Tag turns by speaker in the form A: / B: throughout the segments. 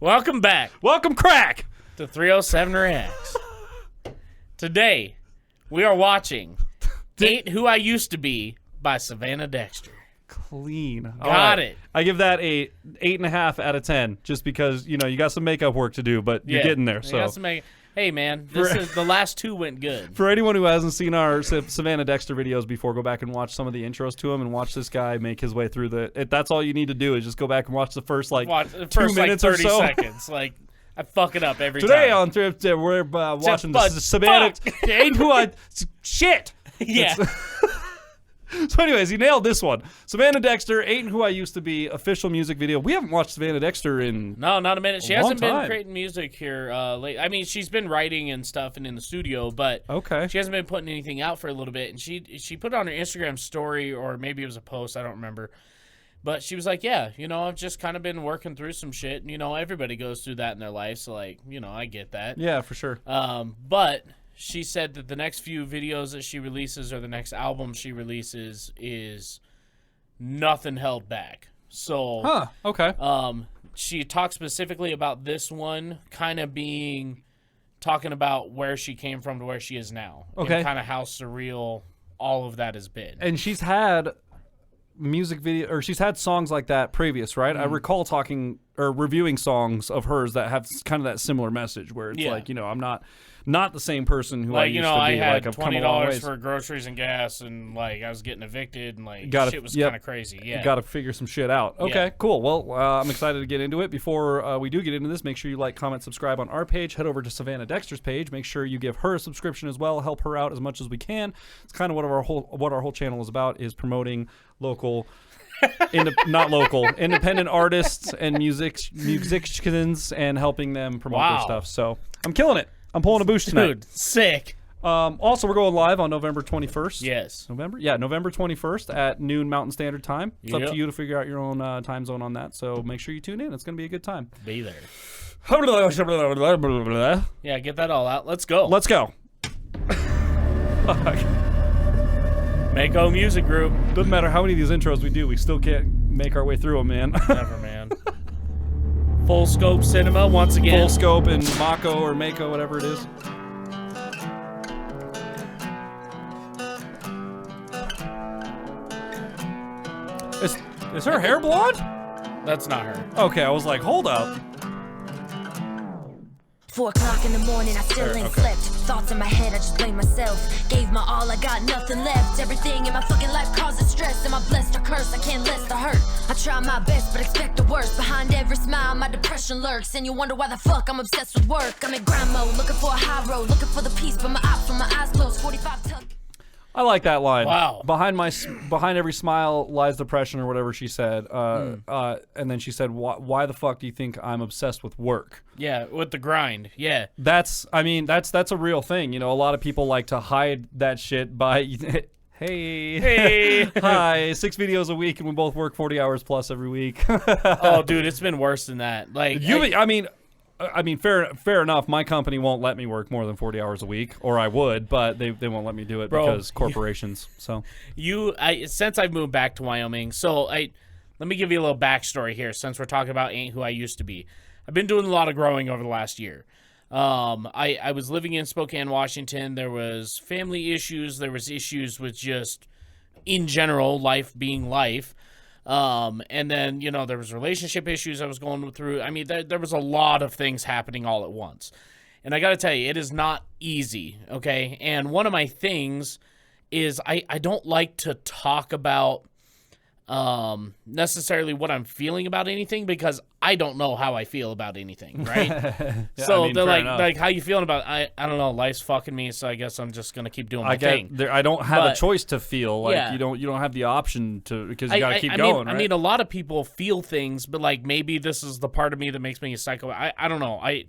A: Welcome back
B: Welcome, crack.
A: to 307 Reacts. Today, we are watching Ain't Who I Used to Be by Savannah Dexter.
B: Clean.
A: Got it.
B: I give that a 8.5 out of 10, just because you got some makeup work to do, but you're getting there. So.
A: Hey, man, the last two went good.
B: For anyone who hasn't seen our Savannah Dexter videos before, go back and watch some of the intros to him and watch this guy make his way through that's all you need to do is just go back and watch the first 2 minutes or
A: 30
B: so.
A: seconds. I fuck it up every time.
B: Today on Thrift, we're watching Savannah. Ain't who I shit.
A: Yeah.
B: So anyways, he nailed this one. Savannah Dexter, Ain't Who I Used to Be, official music video. We haven't watched Savannah Dexter in
A: No, not a minute. She hasn't
B: long time.
A: been creating music here late. I mean, she's been writing and stuff and in the studio, but she hasn't been putting anything out for a little bit. And she put it on her Instagram story, or maybe it was a post, I don't remember. But she was like, yeah, I've just kind of been working through some shit. And, everybody goes through that in their life, so, I get that.
B: Yeah, for sure.
A: But she said that the next few videos that she releases or the next album she releases is nothing held back. So,
B: okay.
A: She talked specifically about this one kind of talking about where she came from to where she is now.
B: Okay.
A: And kind of how surreal all of that has been.
B: And she's had music video, or she's had songs like that previous, right? I recall talking or reviewing songs of hers that have kind of that similar message where it's like, I'm not the same person who I used to be.
A: I had
B: I've come a long
A: $20
B: ways.
A: for groceries and gas, and I was getting evicted, and shit was kind of crazy. Yeah,
B: got to figure some shit out. Okay, cool. Well, I'm excited to get into it. Before we do get into this, make sure you like, comment, subscribe on our page. Head over to Savannah Dexter's page. Make sure you give her a subscription as well. Help her out as much as we can. It's kind of what our whole channel is about, is promoting local. Independent artists and musicians, and helping them promote their stuff. So I'm killing it. I'm pulling a boost tonight.
A: Dude, sick.
B: Also, we're going live on November 21st.
A: Yes.
B: November 21st at noon Mountain Standard Time. It's up to you to figure out your own time zone on that. So make sure you tune in. It's going to be a good time.
A: Be there. Yeah, get that all out. Let's go.
B: Let's go.
A: Mako Music Group.
B: Doesn't matter how many of these intros we do, we still can't make our way through them, man.
A: Never, man. Full Scope Cinema, once again.
B: Full Scope and Mako or Mako, whatever it is. Is her hair blonde?
A: That's not her.
B: Okay, I was like, hold up.
C: 4 o'clock in the morning, I still ain't slept. Thoughts in my head, I just blame myself. Gave my all, I got nothing left. Everything in my fucking life causes stress. Am I blessed or cursed? I can't less the hurt. I try my best, but expect the worst. Behind every smile, my depression lurks. And you wonder why the fuck I'm obsessed with work. I'm in grind mode, looking for a high road. Looking for the peace, but my ops when my eyes closed. 45 tuck.
B: I like that line.
A: Wow.
B: Behind every smile lies depression, or whatever she said. And then she said, why the fuck do you think I'm obsessed with work?
A: Yeah, with the grind. Yeah.
B: That's a real thing. A lot of people like to hide that shit by, hey, hi, 6 videos a week, and we both work 40 hours plus every week.
A: Oh, dude, it's been worse than that.
B: Fair enough. My company won't let me work more than 40 hours a week, or I would, but they won't let me do it because corporations. So
A: since I've moved back to Wyoming, let me give you a little backstory here. Since we're talking about Ain't Who I Used to Be, I've been doing a lot of growing over the last year. I was living in Spokane, Washington. There was family issues. There was issues with just in general life being life. And then, there was relationship issues I was going through. I mean, there was a lot of things happening all at once. And I got to tell you, it is not easy, okay? And one of my things is I don't like to talk about necessarily what I'm feeling about anything, because I don't know how I feel about anything, right? So they're like, how you feeling about it? I don't know, life's fucking me, so I guess I'm just gonna keep doing my thing.
B: I don't have a choice to feel. You don't have the option to, because you gotta keep going.
A: I mean, a lot of people feel things, but maybe this is the part of me that makes me a psycho. I don't know. I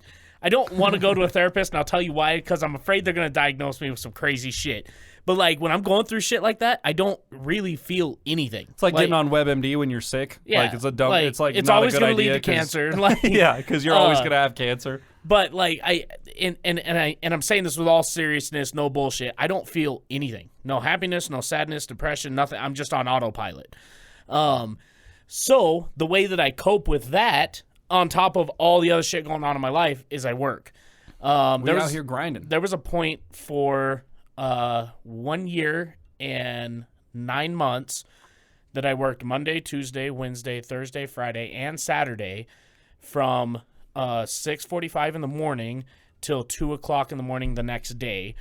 A: don't want to go to a therapist, and I'll tell you why, because I'm afraid they're gonna diagnose me with some crazy shit. But when I'm going through shit like that, I don't really feel anything.
B: It's like getting on WebMD when you're sick.
A: Yeah,
B: it's a dumb. It's
A: it's
B: not
A: always
B: a good
A: going to
B: idea
A: lead to cancer.
B: Yeah, because you're always going to have cancer.
A: But I'm saying this with all seriousness, no bullshit. I don't feel anything. No happiness, no sadness, depression, nothing. I'm just on autopilot. So the way that I cope with that, on top of all the other shit going on in my life is I work.
B: We're out here grinding.
A: There was a point for 1 year and 9 months that I worked Monday, Tuesday, Wednesday, Thursday, Friday, and Saturday from 6:45 in the morning till 2 o'clock in the morning the next day.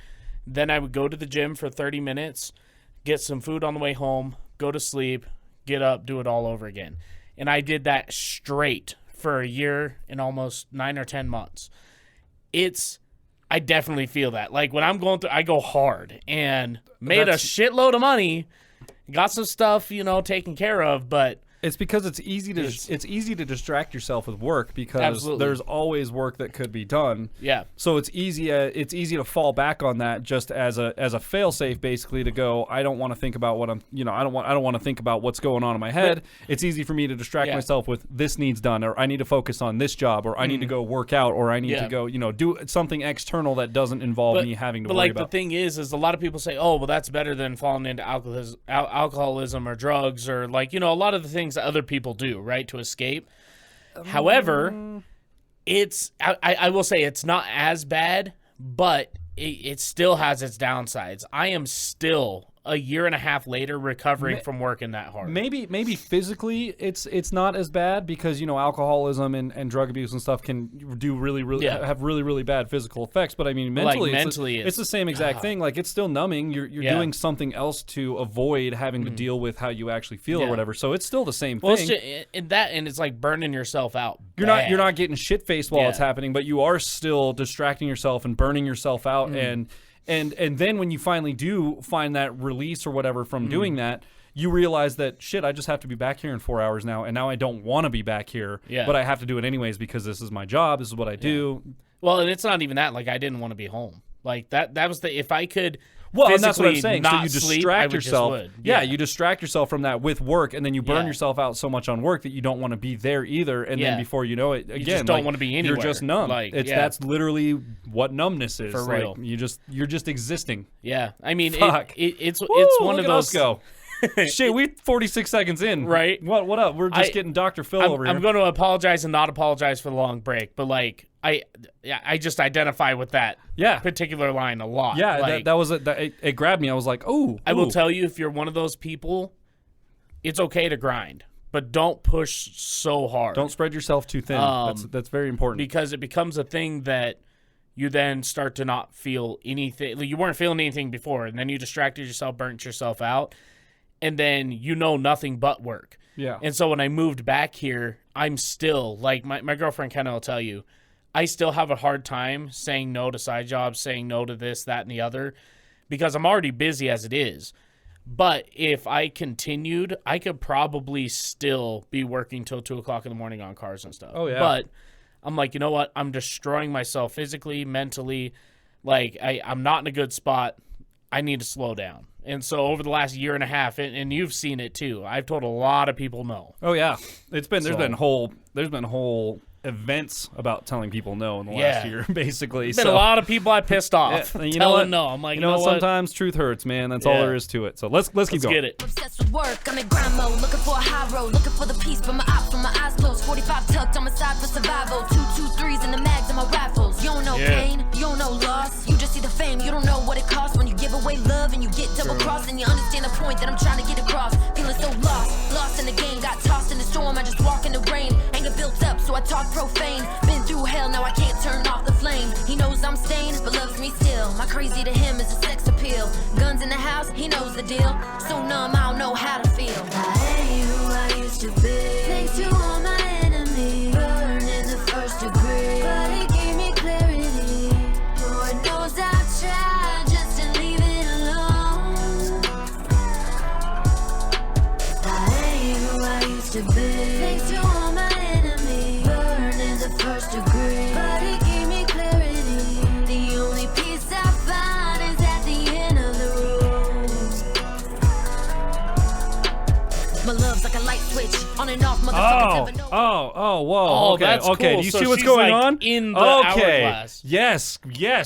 A: Then I would go to the gym for 30 minutes, get some food on the way home, go to sleep, get up, do it all over again. And I did that straight for a year and almost 9 or 10 months. I definitely feel that. Like when I'm going through, I go hard and made a shitload of money, got some stuff, taken care of, but
B: it's because it's easy to distract yourself with work because there's always work that could be done.
A: Yeah.
B: So it's easy to fall back on that just as a fail safe, basically, to go, I don't want to think about what I don't want to think about what's going on in my head. It's easy for me to distract myself with this needs done, or I need to focus on this job, or I need to go work out, or I need to go do something external that doesn't involve me having to worry about.
A: But the thing is a lot of people say, oh, well, that's better than falling into alcoholism or drugs, or a lot of the things that other people do, right, to escape. However, I will say it's not as bad, but it still has its downsides. I am still a year and a half later recovering from working that hard.
B: Maybe physically it's not as bad because alcoholism and drug abuse and stuff can do have really bad physical effects. But I mean mentally, it's the same exact thing. Like it's still numbing. You're doing something else to avoid having to deal with how you actually feel or whatever. So it's still the same thing.
A: And it's like burning yourself out.
B: You're not getting shit faced while it's happening, but you are still distracting yourself and burning yourself out And then when you finally do find that release or whatever from doing that, you realize that, shit, I just have to be back here in 4 hours now, and now I don't want to be back here, but I have to do it anyways because this is my job, this is what I do.
A: Well, and it's not even that. Like, I didn't want to be home. Like, that was if I could
B: and that's what I'm saying. So you
A: sleep,
B: distract yourself.
A: Yeah,
B: you distract yourself from that with work, and then you burn yourself out so much on work that you don't want to be there either. And then before you know it, again,
A: you just don't want to be anywhere.
B: You're just numb. That's literally what numbness is.
A: For real.
B: You're just existing.
A: Yeah. I mean, it's
B: Woo,
A: one of those.
B: Go. Shit, we 46 seconds in.
A: Right.
B: What up? We're just getting Dr. Phil over here.
A: I'm going to apologize and not apologize for the long break, but I just identify with that particular line a lot.
B: Yeah, it grabbed me. I was like, oh.
A: I will tell you, if you're one of those people, it's okay to grind, but don't push so hard.
B: Don't spread yourself too thin. That's very important.
A: Because it becomes a thing that you then start to not feel anything. You weren't feeling anything before, and then you distracted yourself, burnt yourself out, and then nothing but work.
B: Yeah.
A: And so when I moved back here, I'm still, like my girlfriend Kenna will tell you, I still have a hard time saying no to side jobs, saying no to this, that, and the other, because I'm already busy as it is. But if I continued, I could probably still be working till 2 o'clock in the morning on cars and stuff.
B: Oh, yeah.
A: But I'm like, you know what? I'm destroying myself physically, mentally. Like, I'm not in a good spot. I need to slow down. And so over the last year and a half, and you've seen it too, I've told a lot of people no.
B: Oh, yeah. There's been whole events about telling people no in the last year, basically.
A: There's been a lot of people I pissed off telling no. I'm like, you know what?
B: Sometimes truth hurts, man. That's all there is to it. So let's keep going.
A: Get it.
C: Obsessed with work, I'm in grind mode, looking for a high road, looking for the peace, but my ops when my eyes closed. 45 tucked on my side for survival. 223s in the mags in my raffles. You don't know pain, you don't know loss. You just see the fame, you don't know what it costs when you give away love and you get double crossed and you understand the point that I'm trying to get across. Feeling so lost in the game, got tossed in the storm. I just walk in the rain, anger built up, so I talk profane. Been through hell, now I can't turn off the flame. He knows I'm stained, but loves me still. My crazy to him is a sex appeal. Guns in the house, he knows the deal. So numb, I don't know how to feel. I ain't who I used to be. Thanks to all my enemies, burning the first degree. But it gave me clarity. Lord knows I've tried just to leave it alone. I ain't who I used to be. Thanks to all my enemies, burning the first degree. But it gave me clarity. The only peace I find is at the end of the road. My love's like a light switch. On and off, motherfuckers never know.
B: Whoa.
A: Oh,
B: okay,
A: that's
B: okay.
A: cool.
B: Do you
A: So
B: see what's
A: she's,
B: going
A: like,
B: on?
A: in the
B: okay.
A: hourglass.
B: Yes.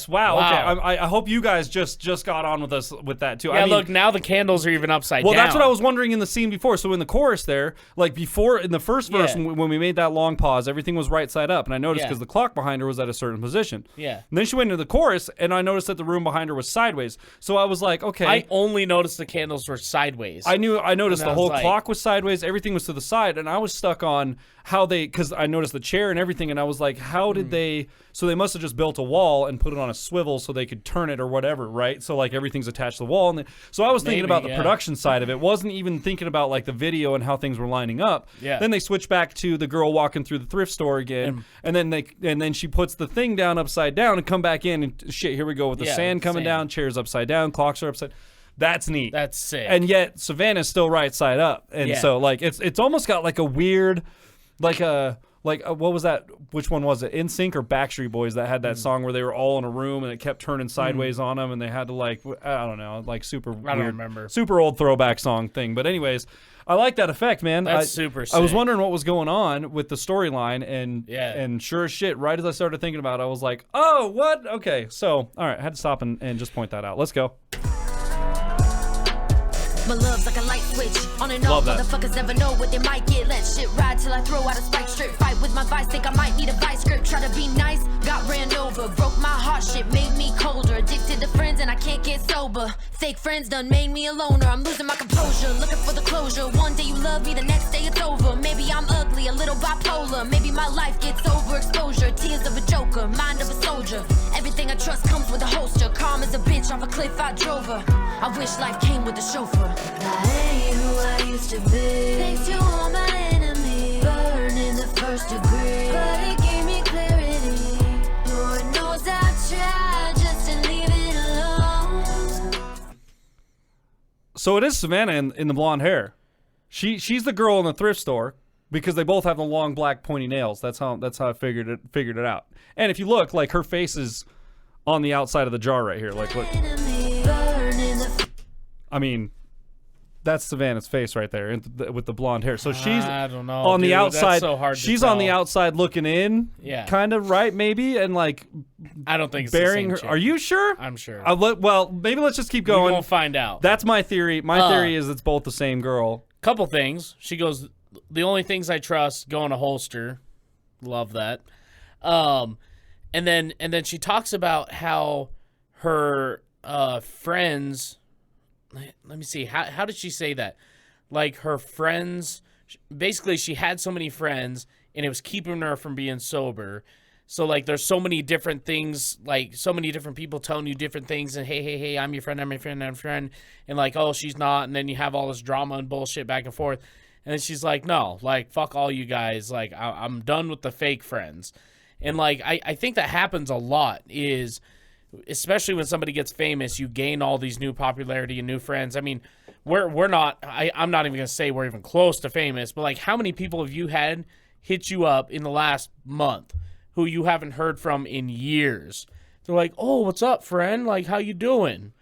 B: Wow.
A: Wow.
B: Okay. I hope you guys just got on with us with that too.
A: Yeah,
B: I mean,
A: look, now the candles are even upside
B: well,
A: down.
B: that's what I was wondering in the scene before. So in the chorus there, like before in the first verse,
A: Yeah.
B: when we made that long pause, everything was right side up, and I noticed
A: Yeah.
B: because the clock behind her was at a certain position.
A: Yeah.
B: And then she went into the chorus, and I noticed that the room behind her was sideways. So I was like, okay.
A: I only noticed the candles were sideways.
B: I noticed
A: And
B: the
A: I
B: whole
A: was like-
B: clock was sideways, everything was to the side, and I was stuck on how because I noticed the chair and everything, and I was like, how did they? So they must have just built a wall and put it on a swivel so they could turn it or whatever, right? So like everything's attached to the wall, and so I was thinking
A: Maybe,
B: about the
A: yeah.
B: production side of it. Wasn't even thinking about like the video and how things were lining up.
A: Yeah.
B: Then they switch back to the girl walking through the thrift store again, and then she puts the thing down upside down and come back in, and shit, here we go with the
A: Yeah,
B: sand coming
A: sand.
B: down, chairs upside down, clocks are upside. That's neat.
A: That's sick.
B: And yet Savannah's still right side up, and
A: Yeah.
B: so like it's almost got like a weird, like what was that? Which one was it? NSYNC or Backstreet Boys that had that song where they were all in a room and it kept turning sideways on them, and they had to like I don't know, like super.
A: I don't
B: weird,
A: remember.
B: Super old throwback song thing, but anyways. I like that effect, man.
A: That's super
B: I was
A: sick.
B: wondering what was going on with the storyline, and sure as shit, right as I started thinking about it, I was like, oh, what? Okay, so, all right, I had to stop and just point that out. Let's go.
C: My love's like a light switch. On and
B: Love
C: off,
B: that.
C: motherfuckers never know what they might get. Let shit ride till I throw out a spike strip. Fight with my vice, think I might need a vice grip. Try to be nice, got ran over. Broke my heart, shit made me colder. Addicted to friends and I can't get sober. Fake friends done made me a loner. I'm losing my composure, looking for the closure. One day you love me, the next day it's over. Maybe I'm ugly, a little bipolar. Maybe my life gets overexposure. Tears of a joker, mind of a soldier. Everything I trust comes with a holster. Calm as a bitch off a cliff I drove her. I wish life came with a chauffeur. I ain't who I used to be. Thanks to all my enemies, burning the first degree. But it gave me clarity. Lord knows I've tried just to leave it alone.
B: So it is Savannah in the blonde hair. She's the girl in the thrift store because they both have the long black pointy nails. That's how I figured it out. And if you look, like her face is on the outside of the jar right here. Like look.
C: Enemy, burning the
B: I mean, that's Savannah's face right there with the blonde hair. So she's
A: I don't know,
B: on the
A: dude.
B: outside.
A: That's so hard to
B: she's on the
A: tell.
B: outside looking in.
A: Yeah.
B: Kind of right, maybe, and like
A: I don't think it's
B: bearing
A: the
B: her.
A: same chick.
B: Are you sure?
A: I'm sure.
B: Well, maybe let's just keep
A: We
B: going.
A: won't find out.
B: That's my theory. My theory is it's both the same girl.
A: Couple things. She goes, the only things I trust go in a holster. Love that. And then she talks about how her friends. Let me see. How did she say that? Like her friends. Basically, she had so many friends, and it was keeping her from being sober. So like, there's so many different things, like so many different people telling you different things, and hey, I'm your friend, I'm your friend, I'm your friend, and like, oh, she's not, and then you have all this drama and bullshit back and forth, and then she's like, no, like, fuck all you guys, like, I'm done with the fake friends, and like, I think that happens a lot, is especially when somebody gets famous, you gain all these new popularity and new friends. I mean, we're not, I'm not even gonna say we're even close to famous, but like, how many people have you had hit you up in the last month who you haven't heard from in years? They're like, oh, what's up, friend? Like, how you doing?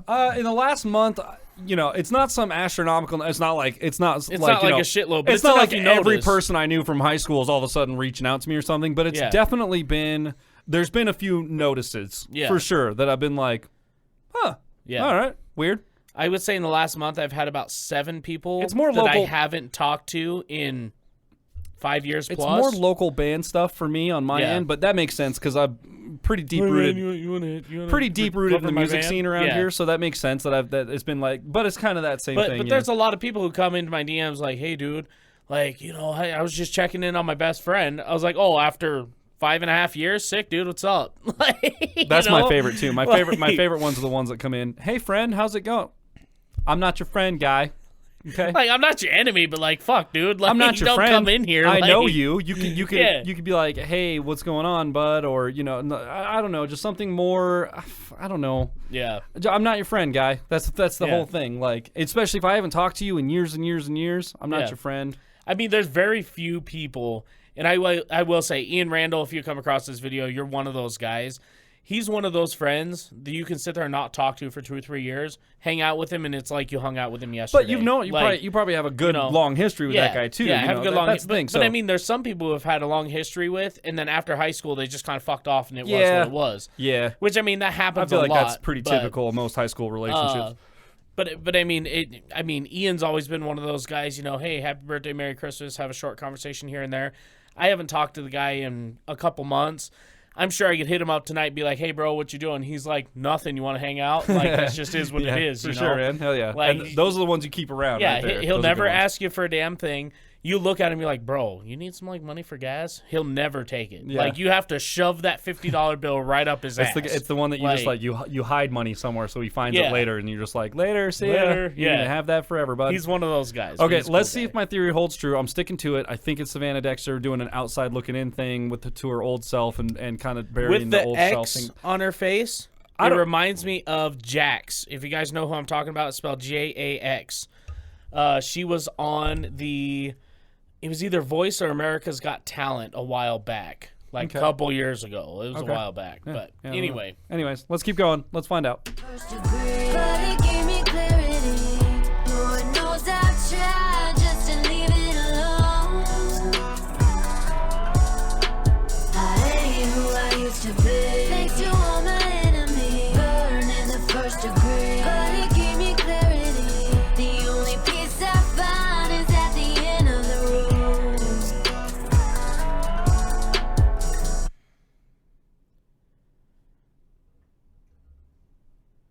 B: In the last month, you know, it's not some astronomical. It's not like
A: It's
B: like,
A: not
B: you
A: like
B: know,
A: a shitload, but
B: it's not like
A: enough you
B: every
A: notice.
B: person I knew from high school is all of a sudden reaching out to me or something. But it's
A: Yeah.
B: definitely been. There's been a few notices for sure that I've been like, huh,
A: Yeah.
B: all right, weird.
A: I would say in the last month I've had about 7 people
B: It's more
A: that I
B: local-
A: haven't talked to in 5 years
B: It's
A: plus.
B: more local band stuff for me on my
A: Yeah.
B: end, but that makes sense because I'm pretty deep rooted. Pretty deep rooted in the music scene around here, so that makes sense that it's been like, but it's kind of that same thing.
A: But there's a lot of people who come into my DMs like, hey, dude, like, you know, I was just checking in on my best friend. I was like, oh, after 5.5 years, sick, dude, what's up? Like,
B: That's
A: you know?
B: my favorite too. My favorite ones are the ones that come in. Hey, friend, how's it going? I'm not your friend, guy. Okay.
A: Like, I'm not your enemy, but like, fuck, dude. Like,
B: I'm not your
A: don't
B: friend.
A: come in here.
B: I
A: like,
B: know you. You could
A: Yeah.
B: you could be like, hey, what's going on, bud? Or you know, I don't know, just something more. I don't know.
A: Yeah.
B: I'm not your friend, guy. That's the
A: Yeah.
B: whole thing. Like, especially if I haven't talked to you in years and years and years, I'm not
A: Yeah.
B: your friend.
A: I mean, there's very few people, and I will say, Ian Randall, if you come across this video, you're one of those guys. he's one of those friends that you can sit there and not talk to for 2 or 3 years, hang out with him, and it's like you hung out with him yesterday.
B: But you probably have a good long history with that guy too.
A: Yeah, have a good long
B: that's the thing.
A: But I mean, there's some people who have had a long history with, and then after high school, they just kind of fucked off, and it was what it was.
B: Yeah.
A: Which, I mean, that happens
B: I feel
A: a
B: like
A: lot.
B: that's pretty typical of most high school relationships.
A: But I mean, Ian's always been one of those guys, hey, happy birthday, Merry Christmas, have a short conversation here and there. I haven't talked to the guy in a couple months. I'm sure I could hit him up tonight and be like, hey, bro, what you doing? He's like, nothing. You want to hang out? Like, that just is what it is.
B: For sure, man. Hell yeah.
A: Like,
B: and those are the ones you keep around.
A: Yeah,
B: right there.
A: he'll
B: Those
A: never
B: are good ones.
A: ask you for a damn thing. You look at him, you're like, bro, you need some money for gas? He'll never take it.
B: Yeah.
A: Like, you have to shove that $50 bill right up his ass.
B: It's the one that you just you hide money somewhere so he finds it later, and you're just like, later, see
A: Later,
B: ya. You're gonna have that forever, bud.
A: He's one of those guys.
B: Okay, let's see if my theory holds true. I'm sticking to it. I think it's Savannah Dexter doing an outside looking in thing to her old self and kind of burying
A: with
B: the
A: the
B: old
A: X
B: self thing.
A: on her face. It reminds me of Jax. If you guys know who I'm talking about, it's spelled Jax. She was on it was either Voice or America's Got Talent a while back, a couple years ago. It was a while back.
B: Yeah,
A: But
B: yeah,
A: anyway.
B: Anyways, let's keep going. Let's find out.
C: First degree, but it gave me clarity. Lord knows I've tried just to leave it alone. I ain't who I used to be. Thanks to all my enemies, burning the first degree. But it gave me clarity. The only peace I find is at the end of the road.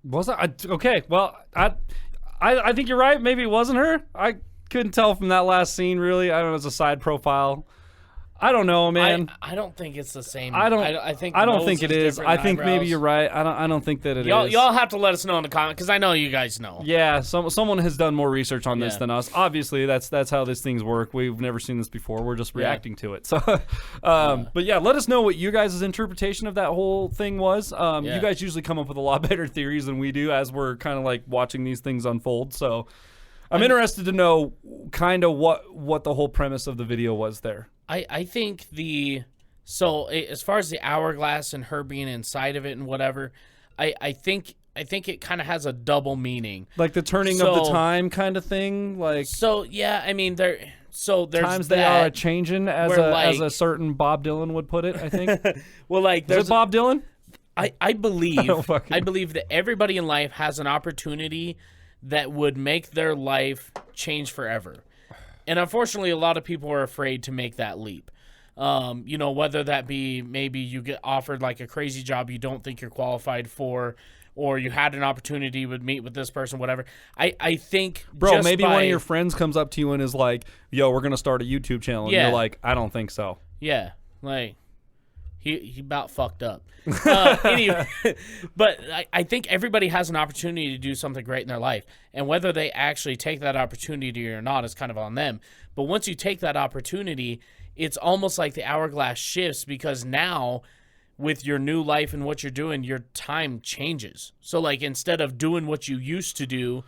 B: Was I? Okay, well, I think you're right. Maybe it wasn't her. I couldn't tell from that last scene, really. I don't know. It's a side profile. I don't know, man.
A: I don't think it's the same.
B: I don't
A: think
B: it is. I think maybe you're right. I don't think that it is.
A: Y'all have to let us know in the comments because I know you guys know.
B: Yeah, someone has done more research on this than us. Obviously, that's how these things work. We've never seen this before. We're just reacting to it. So, but yeah, let us know what you guys' interpretation of that whole thing was. You guys usually come up with a lot better theories than we do as we're kind of like watching these things unfold. So, I'm interested to know kind of what the whole premise of the video was there.
A: I think as far as the hourglass and her being inside of it and whatever, I think it kind of has a double meaning.
B: Like the turning of the time kind of thing?
A: Yeah, I mean there's
B: times they are a-changing as a certain Bob Dylan would put it, I think.
A: Well, like there's
B: Is it Bob Dylan?
A: I believe that everybody in life has an opportunity that would make their life change forever. And unfortunately, a lot of people are afraid to make that leap. Whether that be maybe you get offered like a crazy job you don't think you're qualified for, or you had an opportunity to meet with this person, whatever. I think,
B: bro, maybe one of your friends comes up to you and is like, yo, we're going to start a YouTube channel. And you're like, I don't think so.
A: Yeah, like, he about fucked up. Anyway, but I think everybody has an opportunity to do something great in their life. And whether they actually take that opportunity or not is kind of on them. But once you take that opportunity, it's almost like the hourglass shifts because now with your new life and what you're doing, your time changes. So like instead of doing what you used to do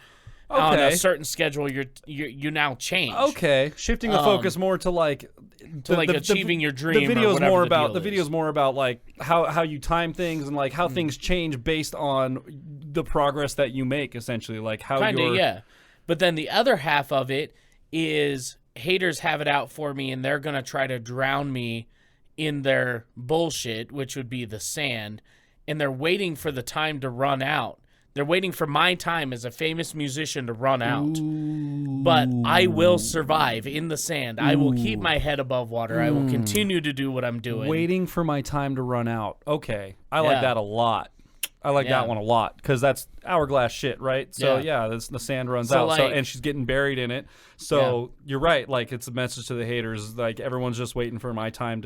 A: on a certain schedule, you now change.
B: Okay, shifting the focus more to like
A: achieving your dream.
B: The video's
A: or
B: more about like how you time things and like how things change based on the progress that you make, essentially. Like how
A: yeah. But then the other half of it is haters have it out for me and they're gonna try to drown me in their bullshit, which would be the sand, and they're waiting for the time to run out. They're waiting for my time as a famous musician to run out. Ooh. But I will survive in the sand. Ooh. I will keep my head above water. I will continue to do what I'm doing.
B: Waiting for my time to run out. Okay. I like that a lot. I like that one a lot because that's hourglass shit, right? So, the sand runs out. So, and she's getting buried in it. So, you're right. Like, it's a message to the haters. Like, everyone's just waiting for my time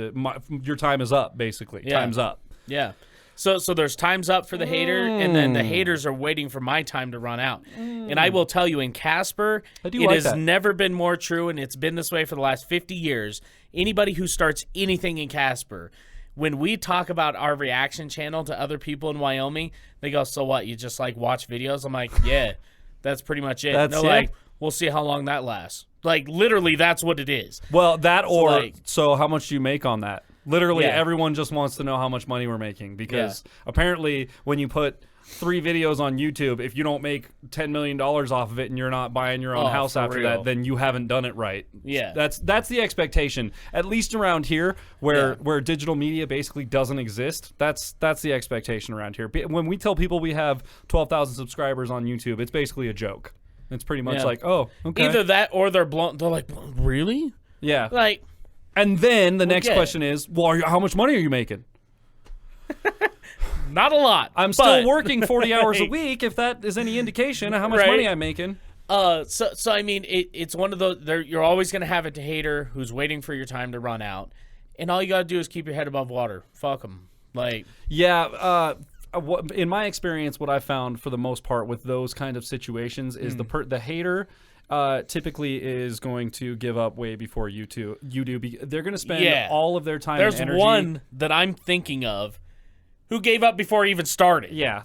B: your time is up, basically. Yeah. Time's up.
A: Yeah. So there's time's up for the hater, and then the haters are waiting for my time to run out. And I will tell you, in Casper, it has never been more true, and it's been this way for the last 50 years. Anybody who starts anything in Casper, when we talk about our reaction channel to other people in Wyoming, they go, so what, you just like watch videos? I'm like, yeah, that's pretty much it. They're like, we'll see how long that lasts. Like, literally, that's what it is.
B: Well, so how much do you make on that? Literally,
A: Yeah.
B: everyone just wants to know how much money we're making because apparently when you put 3 videos on YouTube, if you don't make $10 million off of it and you're not buying your own house
A: for
B: after
A: real.
B: that, then you haven't done it right.
A: Yeah.
B: That's the expectation. At least around here where digital media basically doesn't exist, that's the expectation around here. When we tell people we have 12,000 subscribers on YouTube, it's basically a joke. It's pretty much like, oh, okay.
A: Either that or they're blown. They're like, really?
B: Yeah.
A: Like,
B: And then the next
A: Okay.
B: question is, well, how much money are you making?
A: not a lot.
B: I'm still working 40 hours a week, if that is any indication of how much
A: Right.
B: money I'm making.
A: So I mean, it's one of those. You're always gonna have a hater who's waiting for your time to run out, and all you gotta do is keep your head above water. Fuck them. Like,
B: Yeah, in my experience, what I found for the most part with those kind of situations is the hater typically is going to give up way before you do. They're going to spend all of their time
A: there's
B: and energy.
A: one that I'm thinking of who gave up before he even started.
B: Yeah.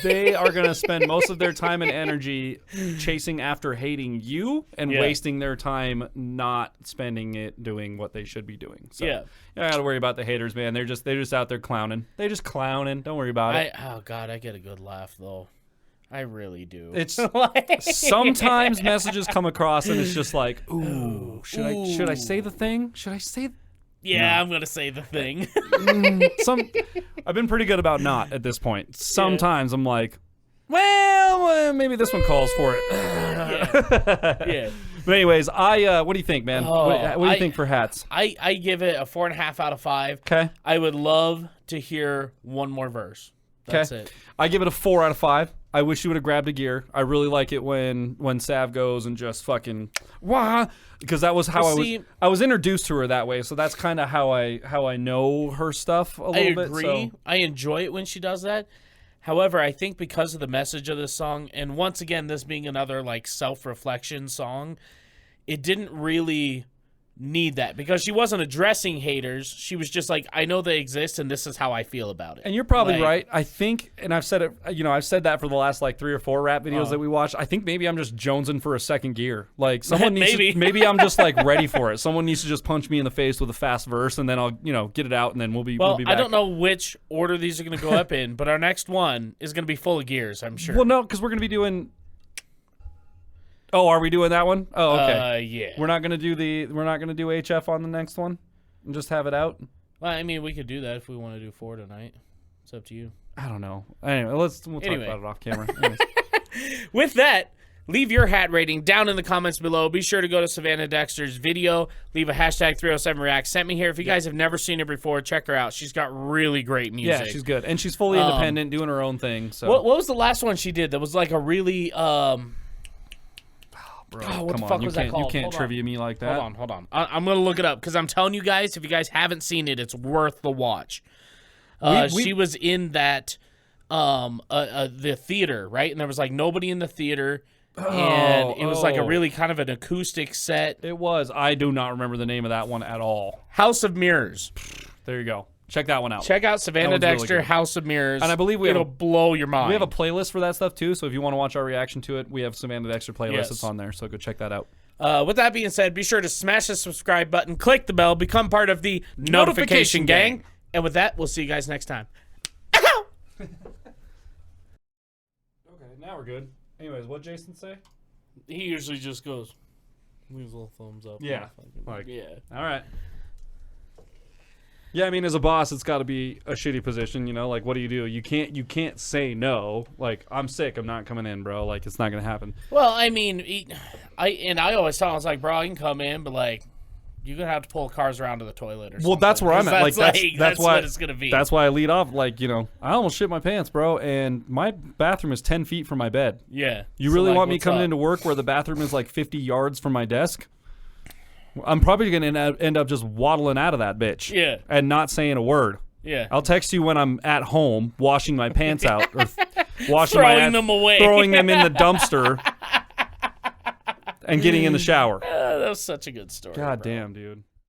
B: They are going to spend most of their time and energy chasing after hating you and wasting their time not spending it doing what they should be doing. So, you don't got to worry about the haters, man. They're just out there clowning. They're just clowning. Don't worry about it.
A: Oh God, I get a good laugh though. I really do.
B: It's sometimes messages come across and it's just like, ooh, should I say the thing? Should I say?
A: Yeah, I'm gonna say the thing.
B: I've been pretty good about not at this point. Sometimes I'm like, well, maybe this one calls for it.
A: Yeah.
B: But anyways, what do you think, man? What do you think for hats?
A: I give it a 4.5 out of 5.
B: Okay.
A: I would love to hear one more verse. That's it.
B: I give it a 4 out of 5. I wish you would have grabbed a gear. I really like it when Sav goes and just fucking wah, because that was how I was introduced to her that way. So that's kind of how I know her stuff a little bit.
A: I agree.
B: So.
A: I enjoy it when she does that. However, I think because of the message of this song, and once again, this being another like self-reflection song, it didn't really need that because she wasn't addressing haters. She was just like, I know they exist and this is how I feel about it.
B: And you're probably right. I think, and I've said it, I've said that for the last like 3 or 4 rap videos that we watched. I think maybe I'm just jonesing for a second gear. Like someone needs maybe I'm just like ready for it. Someone needs to just punch me in the face with a fast verse and then I'll, get it out and then we'll be back.
A: I don't know which order these are going to go up in, but our next one is going to be full of gears, I'm sure.
B: Well, no, because we're going to be doing... Oh, are we doing that one? Oh, okay.
A: Yeah.
B: We're not gonna do HF on the next one, and just have it out.
A: Well, I mean, we could do that if we want to do 4 tonight. It's up to you.
B: I don't know. Anyway, we'll talk about it off camera. Anyways.
A: With that, leave your hat rating down in the comments below. Be sure to go to Savannah Dexter's video. Leave a hashtag 307react. Sent me here. If you guys have never seen her before, check her out. She's got really great music.
B: Yeah, she's good, and she's fully independent, doing her own thing. So
A: what was the last one she did that was like a really
B: Bro,
A: what the fuck was that called?
B: You can't trivia me like that.
A: Hold on. I'm going to look it up because I'm telling you guys, if you guys haven't seen it, it's worth the watch. She was in that, the theater, right? And there was like nobody in the theater. And it was like a really kind of an acoustic set.
B: It was. I do not remember the name of that one at all.
A: House of Mirrors.
B: There you go. Check that one out.
A: Check out Savannah Dexter,
B: really
A: House of Mirrors.
B: And I believe
A: it'll blow your mind.
B: We have a playlist for that stuff too, so if you want to watch our reaction to it, we have Savannah Dexter playlist.
A: Yes.
B: It's on there, so go check that out.
A: With that being said, be sure to smash the subscribe button, click the bell, become part of the notification gang. And with that, we'll see you guys next time.
B: Okay, now we're good. Anyways, what'd Jason say?
A: He usually just goes, leaves a little thumbs up.
B: Yeah.
A: Yeah.
B: All right. Yeah, I mean, as a boss, it's got to be a shitty position, Like, what do? You can't say no. Like, I'm sick. I'm not coming in, bro. Like, it's not gonna happen.
A: Well, I mean, I always tell him, I was like, bro, I can come in, but like, you're gonna have to pull cars around to the toilet or something. Well,
B: that's where I'm at. Like, that's why
A: what it's gonna be.
B: That's why I lead off. Like, I almost shit my pants, bro. And my bathroom is 10 feet from my bed.
A: Yeah.
B: You really want me coming into work where the bathroom is like 50 yards from my desk? I'm probably going to end up just waddling out of that bitch.
A: Yeah.
B: And not saying a word.
A: Yeah.
B: I'll text you when I'm at home washing my pants out. Or
A: throwing them away.
B: Throwing them in the dumpster. And getting in the shower.
A: That was such a good story.
B: God damn, dude.